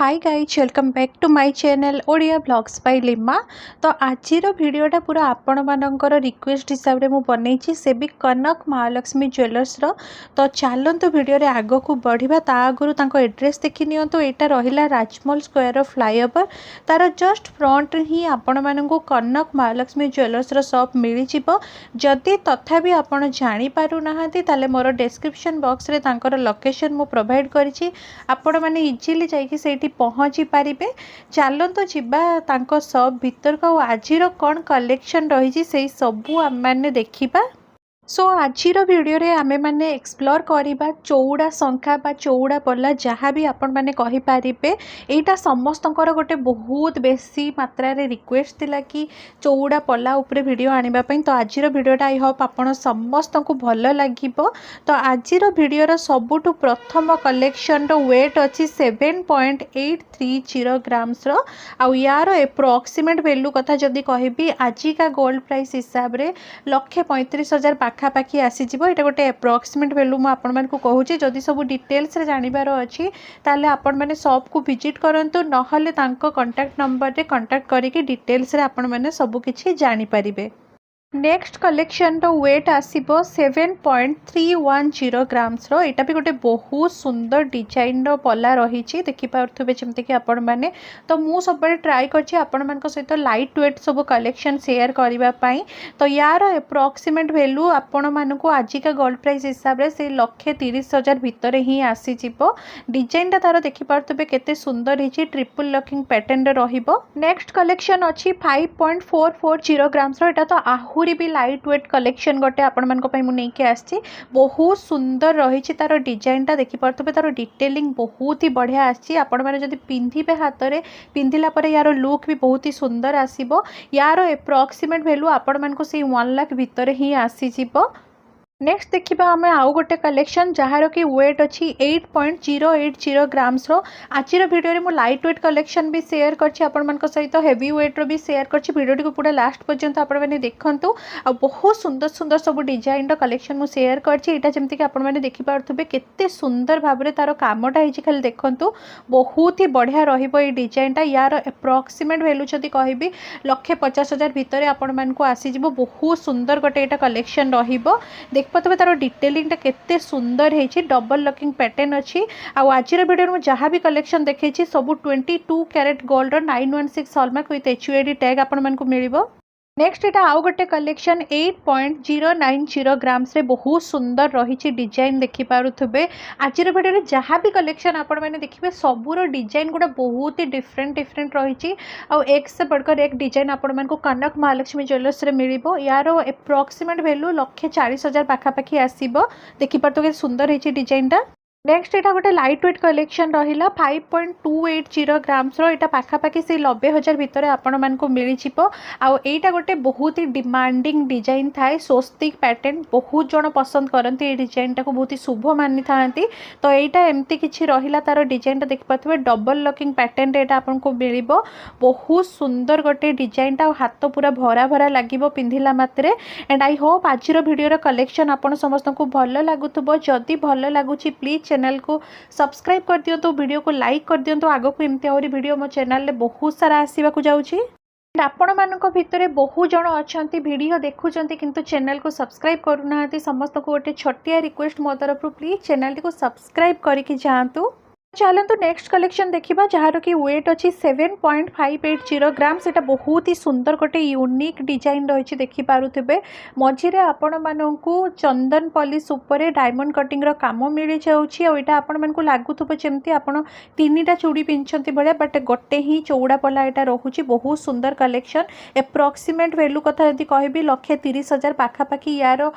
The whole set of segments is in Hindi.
Hi guys welcome back to my channel Odia blogs by Lima. तो आज भिडियोटा पूरा आपण मानकर रिक्वेस्ट हिसाब से मुझे से भी कनक महालक्ष्मी ज्वेलर्स रो। तो चलतु भिडियो रे आग को बढ़िया ता आगु एड्रेस देखी नियंतु। एटा रहिला राजमहल स्क्वायर फ्लाईओवर तार जस्ट फ्रंट ही आपण मानकु कनक महालक्ष्मी ज्वेलर्स रो शॉप मिल जिवो। जदि तथापि आपण जानि पारु नाहांती ताले मोर डिस्क्रिप्शन बॉक्स रे तांकर लोकेशन मु प्रोवाइड करिछि। आपण माने इजीली जाइकि सेठी पहुँची पारे। चलतु जीवा तांको शॉप भीतर को आज कौन कलेक्शन रही से सबू आम मैंने देखा। सो आज भिडियो रे आमे माने एक्सप्लोर करिबा चौड़ा शंखा बा चौड़ा पल्ला जहाँ भी आपण माने कहि पारिबे। एटा समस्तंकर गोटे बहुत बेसी मात्रा रे रिक्वेस्ट थिला कि चौड़ा पल्ला उपरे वीडियो आनिबा पई। तो आज भिडियोटा आई होप आपण समस्त को भल लागिबो। तो आज भिडियो रो सबुठु प्रथम कलेक्शन रो वेट अछि 7.830 ग्राम्स रो। आ यार एप्रोक्सीमेट वैल्यू कथा जदी कहबी आजिका गोल्ड प्राइस हिसाब रे 1,35,000 पाखापाखि आसीज। ये गोटे एप्रोक्सीमेट वैल्यू मुझे कहूँ। जदि सब डिटेल्स रे जानिबार अच्छी ताले आपण माने शॉप को विजिट करंतु, नहले तांको कांटेक्ट नंबर रे कांटेक्ट करिके डिटेल्स रे आपण माने सब किछि जानि परिबे। नेक्स्ट कलेक्शन रो वेट आसीबो 7.310 ग्राम्स रो। एटा भी गोटे बहुत सुंदर डिजाइन रो पला रही देखि पार्थुबे जेमते कि आपण माने। तो मु सब ट्राई करछि आपण मान को सहित लाइट वेट सब कलेक्शन शेयर करबा पई। तो यार एप्रोक्सीमेट वैल्यू आपण मान को आजिका गोल्ड प्राइस हिसाब रे से 1,30,000 भितर ही आसी जिवो। डिजाइन ता तार देखि पार्थुबे केते सुंदर हिची ट्रिपल लॉकिंग पैटर्न रे रहिबो। नेक्स्ट कलेक्शन अछि 5.440 ग्राम्स रो। एटा तो पूरी भी लाइट वेट कलेक्शन गोटे आपण मान को मु नहीं आसी। बहुत सुंदर रही तार डिजाइन टा देखि पार्थुबे। तार डिटेलिंग बहुत ही बढ़िया आसी। आपण माने जदि पिंधिबे हाथ रे पिंधिला परे यार लुक भी बहुत ही सुंदर आसीबो। यार एप्रोक्सीमेट वैल्यू आपण मान को से 1 लाख भितर ही आसी जिवो। नेक्स्ट देखिबा हमें आउ गोटे कलेक्शन जहार कि वेट अच्छी 8.080 ग्राम्स रो। आज भिडियो रे मु लाइट वेट कलेक्शन भी शेयर करछि आपण मान सहित हेवी वेट रो भी शेयर करछि। भिडियो को पूरा लास्ट पर्यंत आपण माने देखंतु। आ बहुत सुंदर सुंदर सब डिजाइन रो कलेक्शन मु शेयर करछि। एटा जेमति कि आपण माने देखि पारथुबे केते सुंदर भाबरे तार कामटा हिची खाली देखंतु। बहुत ही बढ़िया रहिबो ए डिजाइन टा। यार एप्रोक्सीमेट वैल्यू जदि कहबी 1,50,000 भितर आपण मान को आसी जिवो। बहुत सुंदर गोटे एटा कलेक्शन रहिबो। पतबे तार डिटेलिंग टा केते सुंदर हेछि। डबल लॉकिंग पैटर्न अछि। आ आज वीडियो में जहाँ भी कलेक्शन देखैछि सब 22 carat gold 916 hallmark with HUID tag आपण मानकु मिलिबो। नेक्स्ट एटा आउ गोटे कलेक्शन 8.090 ग्राम्स रे बहुत सुंदर रही डिजाइन देखि पारुथबे। आज वीडियो में जहाँ भी कलेक्शन आपण माने देखिबे सबूर डिजाइन गुड़ा बहुत ही डिफरेंट रही। आ एक से बढ़कर एक डिजाइन आपण मानकु कनक महालक्ष्मी ज्वेलर्स रे मिलिबो। यार एप्रोक्सीमेट वैल्यू 1,40,000 पाखापाखि आसीबो। देखि पारतो सुंदर हेछि डिजाइन टा। नेक्स्ट एटा गोटे लाइट वेट कलेक्शन रहिला 5.280 ग्राम्स रो। एटा पाखापाखि से 90,000 भितर आपण मानकु मिली जिवो। आ एटा गोटे बहुत ही डिमांडिंग डिजाइन थाए स्वस्तिक पैटर्न। बहुत जण पसंद करती ए डिजाइन टा को बहुत ही शुभ मानि थांती। तो एटा एमती किछि रहिला तार डिजाइन टा देखि पाथबे डबल लॉकिंग पैटर्न रे एटा आपण को मिलिबो। बहुत सुंदर गोटे डिजाइन टा। हाथ पूरा भरा भरा लागिबो पिंधिला मात्रे। एंड आई होप आज भिडियो रो कलेक्शन आपण समस्त को भल लागुथबो। जदि भल लागुछि प्लीज चैनल को सब्सक्राइब कर दियो। तो वीडियो को लाइक कर दियो। तो आगो को एमती और वीडियो मो चैनल रे बहुत सारा आसीबा को जाउछि। आपण मानक भितर बहुत जण अछंती वीडियो देखुचंती किंतु चैनल को सब्सक्राइब करूनाहांती। समस्त को गोटे छोटिया रिक्वेस्ट मो तरफ प्लीज चैनल को सब्सक्राइब करके जातु। चलतु नेक्स्ट कलेक्शन देखा जार कि वेट अच्छी 7.580 ग्राम्स। एटा बहुत ही सुंदर गोटे यूनिक डिजाइन रही देखि पारुथबे। मझिरे आपण मानकु चंदन पॉलिश ऊपर डायमंड कटिंग रो काम मिल जाउछि। आ एटा आपण मानकु लागुथबो जेमति आपण तीनटा चूड़ी पिंचंती भले बट गोटे ही चौड़ा पला एटा रहुछि। बहुत सुंदर कलेक्शन। एप्रोक्सीमेट वैल्यू कथा यदि कहबी 1,30,000 पाखापाखि यार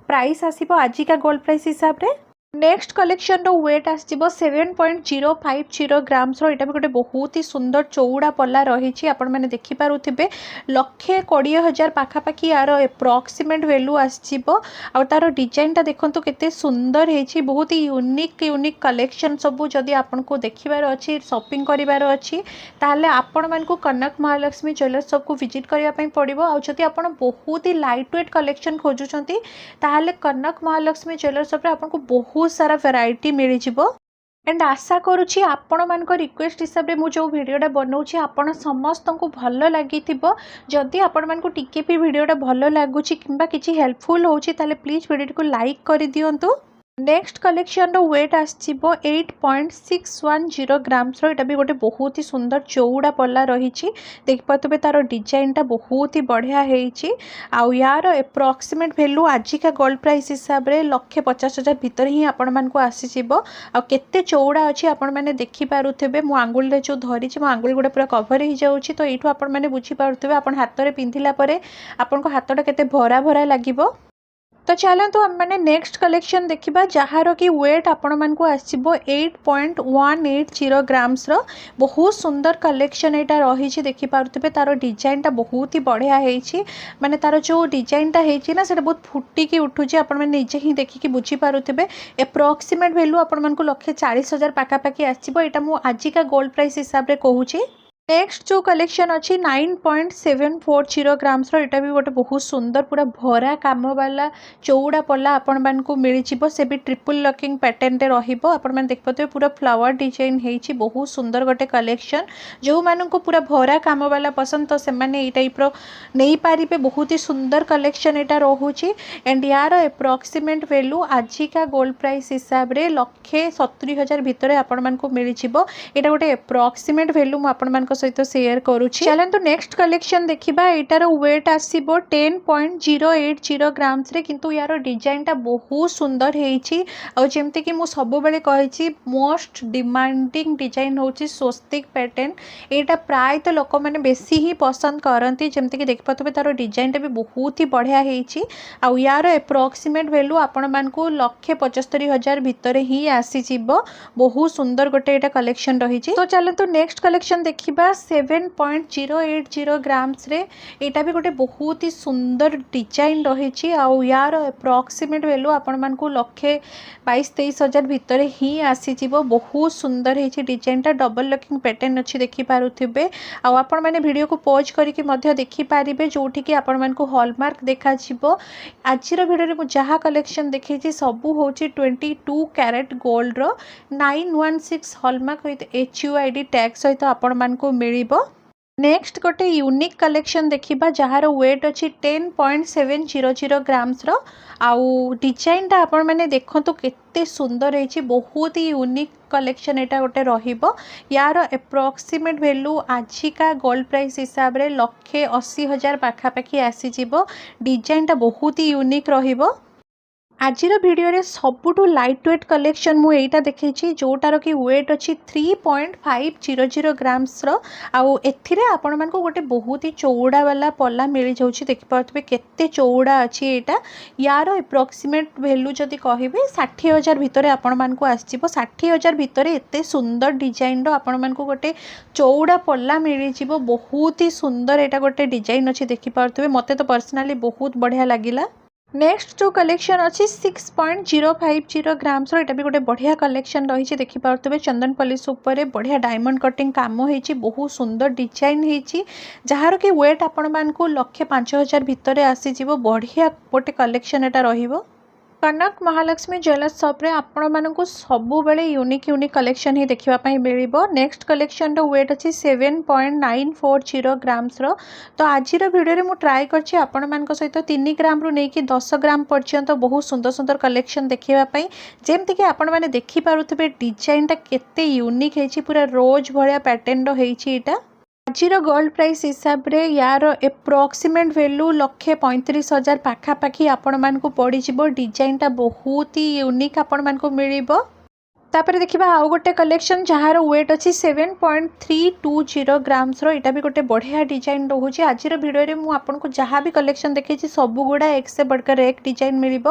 प्राइस आसीबो आजिका गोल्ड प्राइस हिसाब रे। नेक्स्ट कलेक्शन रो वेट आसीबो 7.050 ग्राम्स रो। एटा भी गोटे बहुत ही सुंदर चौड़ा पल्ला रही। आपण माने देखि पारुथिबे 1,20,000 पाखापाखि यार एप्रोक्सीमेट वैल्यू आसीबो। आ तार डिजाइन टा देखंतु केते सुंदर हेछि। बहुत ही यूनिक कलेक्शन सब जदि आपण को देखिबार अछि शॉपिंग करिबार अछि ताले आपण मान को कनक महालक्ष्मी ज्वेलर्स सब को विजिट करिया पई पड़िबो। आ जदि आपण बहुत ही लाइट वेट कलेक्शन खोजुचंती ताले कनक महालक्ष्मी ज्वेलर्स सब रे आपण को बहुत सारा वैरायटी मिल जिवो। एंड आशा करुँची आपण मान रिक्वेस्ट हिसाब से मुझे भिडटा बनाऊँगी आपण समस्त को भल लगी जदि आपण मानक टिके भी भिडटा भल लगुच कि किसी हेल्पफुल होची ताले प्लीज भिडियो को लाइक कर दिंतु। नेक्स्ट कलेक्शन वेट आसो 8.610 ग्राम्स यहाँ भी गोटे बहुत ही सुंदर चौड़ा पल्ला रही देखिए तार डिजाइनटा बहुत ही बढ़िया होती यार एप्रोक्सीमेट वैल्यू आजिका गोल्ड प्राइस हिसाब से 1,50,000 भितर ही आपण मानक आसीजिवो आते चौड़ा अच्छी आपण मैंने देखिपे मो आंगुल जो धरी मो आंगुल गुड़ा पूरा कभर हो जाऊँगी तो ये आपण मैंने बुझीपे आप हाथ में पिंधिला आपण हाथटा के भरा भरा लगे। तो चलतु आम मैंने नेक्स्ट कलेक्शन देखा जार कि वेट आपण मानक आसो 8.180 ग्राम्स बहुत सुंदर कलेक्शन यहाँ रही देखिपे तार डिजाइनटा बहुत ही बढ़िया होती माने तार जो डिजाइनटा होती ना से बहुत फुटिकी उठुची आपण मैंने निजे ही देखिकी बुझीपे एप्रोक्सीमेट वैल्यू आपण मानक 1,40,000 पाखापाखि आसो यहाँ मुझे आजिका गोल्ड प्राइस हिसाब से कहूँ। नेक्स्ट जो कलेक्शन अच्छी 9.740 ग्राम्स यहाँ भी गोटे बहुत सुंदर पूरा भरा काम वाला चौड़ा पल्ला आपण मानक मिल से भी ट्रिपल लकिंग पैटर्न रे देखते पूरा फ्लावर डिजाइन होती बहुत सुंदर गोटे कलेक्शन जो मानक पूरा भरा काम वाला पसंद तो से मैंने टाइप नहीं पारे बहुत ही सुंदर कलेक्शन यहाँ रोचे एंड यार एप्रोक्सीमेट वैल्यू आजिका गोल्ड प्राइस हिसाब से 1,70,000 भितर आपण मानक मिल यहाँ गोटे एप्रोक्सीमेट वैल्यू मुझे सहित शेयर करुँची। चलतु नेक्स्ट कलेक्शन देखा यार वेट आसो 10.080 ग्राम्स किंतु यार डिजाइनटा बहुत सुंदर होती कि मुझे सब बेले कही मोस्ट डिमांडिंग डिजाइन होची स्वस्तिक पैटर्न यहाँ प्राय तो लोक मैंने बेसी ही पसंद करती जमती देखिपे तार डिजाइनटा भी बहुत ही बढ़िया होती यार एप्रोक्सीमेट वैल्यू आपण मानक 1,75,000 भितर ही आसीज बहुत सुंदर गोटे यहाँ कलेक्शन रही। तो चलतु नेक्स्ट कलेक्शन देखा 7.080 ग्राम्स यहाँ भी गोटे बहुत ही सुंदर डिजाइन रही यार एप्रोक्सीमेट वैल्यू आपण मानक 1,22,000-23,000 भितर ही आसीज बहुत सुंदर होती डिजाइनटा डबल लकिंग पैटर्न अच्छी देखिपे आपण मैंने वीडियो को पॉज करके देखिपारे जोटि कि आपण मानक हॉलमार्क देखा आज वीडियो में जहाँ कलेक्शन देखी सब हूँ 22 carat gold 916 hallmark with HUID tag सहित आपण मानक मिलिबो। नेक्स्ट गोटे यूनिक कलेक्शन देखा जार वेट अच्छी 10.700 ग्राम्स आउ डिजाइनटा आपण मैंने देखो केते सुंदर है बहुत ही यूनिक कलेक्शन यहाँ गोटे रहिबो यार एप्रोक्सीमेट वैल्यू आजिका गोल्ड प्राइस हिसाब से 1,80,000 पाखापाखि आसीजिवो डिजाइनटा बहुत ही यूनिक रहिबो। आज भिडियो सबुठू लाइट वेट कलेक्शन मुझे देखी जोटार कि वेट अच्छी 3.500 ग्राम्स आउ एथिरे आपण मानक गोटे बहुत ही चौड़ा वाला पल्ला मिल जाऊँगी देखिपे केते चौड़ा अच्छी यहाँ यार एप्रोक्सीमेट वैल्यू जदि कहे 60,000 भितर आपण मानक आसो 60,000 भितर एते सुंदर डिजाइन आपण मानक गोटे चौड़ा पल्ला मिल बहुत ही सुंदर यहाँ गोटे डिजाइन अच्छी देखिपे मत तो पर्सनाली बहुत बढ़िया लगिला। नेक्स्ट जो कलेक्शन अच्छी 6.050 ग्राम्स यहाँ भी गोटे बढ़िया कलेक्शन रही देखिपे चंदन पॉलिश उपर बढ़िया डायमंड कटिंग काम होती बहुत सुंदर डिजाइन होती जार कि वेट आपण मानक 1,05,000 भितर आसीज बढ़िया गोटे कलेक्शन यहाँ रहिबो। कनक महालक्ष्मी ज्वेलर्स शॉप रे आपण मानक सबु बेले यूनिक यूनिक कलेक्शन ही देखापी मिल। नेक्स्ट कलेक्शन वेट अच्छी 7.940 ग्राम्स तो आज वीडियो मुझे ट्राए कर आपण मान सहित 3 ग्राम रु नहीं 10 ग्राम पर्यंत बहुत सुंदर सुंदर कलेक्शन देखापी जमती आपण मैंने देखिपे डिजाइनटा केते यूनिक है पूरा रोज भाया पैटर्न रही आज गोल्ड प्राइस हिसाब रे यार एप्रोक्सीमेट वैल्यू 1,35,000 पाखापाखि आपण मानक पड़ी डिजाइनटा बहुत ही यूनिक आपण मानक मिल। तापर देखिबा आउ गोटे कलेक्शन जार वेट अच्छी 7.320 ग्राम्स यहाँ भी गोटे बढ़िया डिजाइन रोचे आज भिडियो मुझे आपको जहाँ भी कलेक्शन देखी सबुगुड़ा एक से बढ़कर एक डिजाइन मिल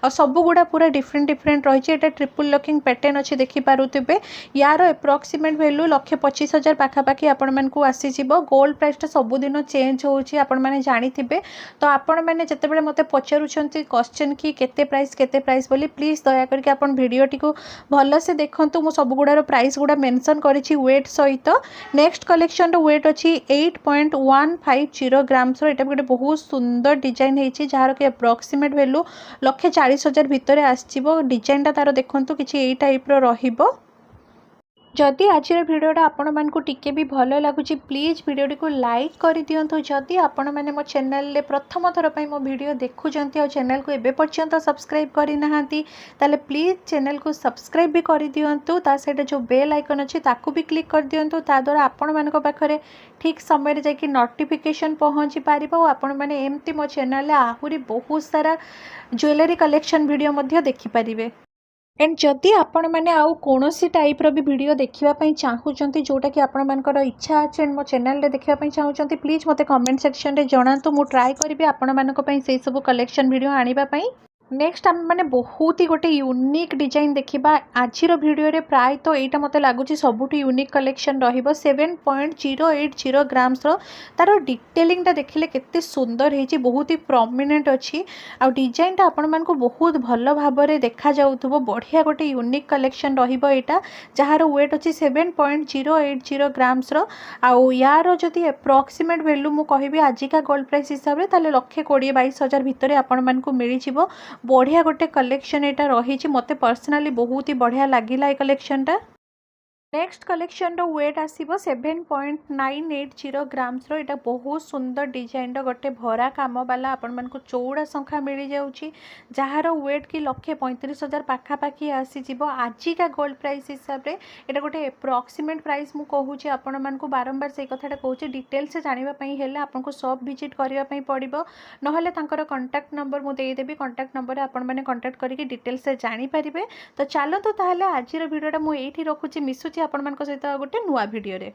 सबुगुड़ा पूरा डिफरेंट डिफरेंट रही है ट्रिपल लकिंग पैटर्न अच्छी देखिपे यार एप्रोक्सीमेट वैल्यू 1,25,000 पाखापाखि आपण मानक आसीज गोल्ड प्राइसटा सबुदिन चेंज होची आपण माने जानिथिबे तो आपण माने जतेबेले मते पचारुछंती क्वेश्चन कि केते प्राइस बोली प्लीज दया करके आपण वीडियोटी को भल से देखंतु मो सब गुड़ार प्राइस गुड़ा मेंशन करिछि वेट सहित। नेक्स्ट कलेक्शन वेट अच्छी 8.150 ग्राम्स यहाँ गोटे बहुत सुंदर डिजाइन होती जार कि एप्रोक्सीमेट वैल्यू 1,40,000 भितर आसो डिजाइनटा तार देखंतु किछि एई टाइप रो रहिबो। जदि आज भिडियोटा आपण मानकु टिके भी भल लगुच प्लीज भिडियोटी को लाइक कर दिंतु। जदि आपण मैंने मो चैनल प्रथम थर पर मो भिडियो देखुंत और चैनल को एबे पर्यंत सब्सक्राइब करना ताले प्लीज चैनल को सब्सक्राइब भी कर दिंतु। ता सहित जो बेल आइकन अच्छी ताकू भी क्लिक कर दिंतु। ता द्वारा आपण मानक पाखरे ठीक समय जाकि नोटिफिकेशन पहुँची पार और आपण मैंने एमती मो चैनल आहुरी बहुत सारा ज्वेलरी कलेक्शन वीडियो मध्य देखिपारे। एंड जदि आपण मैंने आउ कौन टाइप्र भी वीडियो देखापी चाहूँगी जोटा कि आपण मानकर इच्छा अच्छे मो चैनल देखापी चाहूँगी प्लीज मते कमेंट सेक्शन रे जणातु। मु ट्राई करी आपण मानक से सब कलेक्शन वीडियो आने। नेक्स्ट आम मैंने बहुत ही गोटे यूनिक डिजाइन देखा आज भिडियो रे प्राय तो यहाँ मत लगुच सबुठ यूनिक कलेक्शन रहिबो 7.080 ग्राम्स तार डिटेलिंग देखिले केते सुंदर है बहुत ही प्रोमिनेंट अच्छी आ डिजाइन आपण मानकु बहुत भल भाव देखा जाउथबो बढ़िया गोटे यूनिक कलेक्शन रहिबो एटा जार वेट अच्छी 7.080 ग्राम्स आउ यार जदि एप्रोक्सीमेट वैल्यू मु कहबी आजिका गोल्ड प्राइस हिसाब से ताले 1,20,22,000 भितर आपण मानकु मिली जिवो। बढ़िया गोटे कलेक्शन एटा रही मते पर्सनाली बहुत ही बढ़िया लगिला ए कलेक्शन टा। नेक्स्ट कलेक्शन रो वेट आसीबो 7.980 ग्राम्स रो एटा बहुत सुंदर डिजाइन रो गोटे भरा काम वाला आपण मानकु चौड़ा संख्या मिली जाउची जहार वेट की 1,35,000 पाखा पाखी आसी जिवो। आजिका गोल्ड प्राइस हिसाब रे एटा गोटे एप्रोक्सीमेट प्राइस मु कहूची आपण मानकु बारंबार से कथाटा कहूची डिटेल से जानिबा पई हेले आपनको सब विजिट करिया पई पड़िबो नहले तांकर कांटेक्ट नंबर मु देई देबी। कांटेक्ट नंबर रे आपण माने कांटेक्ट करिके डिटेल से जानि परिबे। तो चलो तो ताहले आजिर वीडियोटा मु एठी रखुची मिसुची आपण मानक सहित गोटे नुआ वीडियो रे।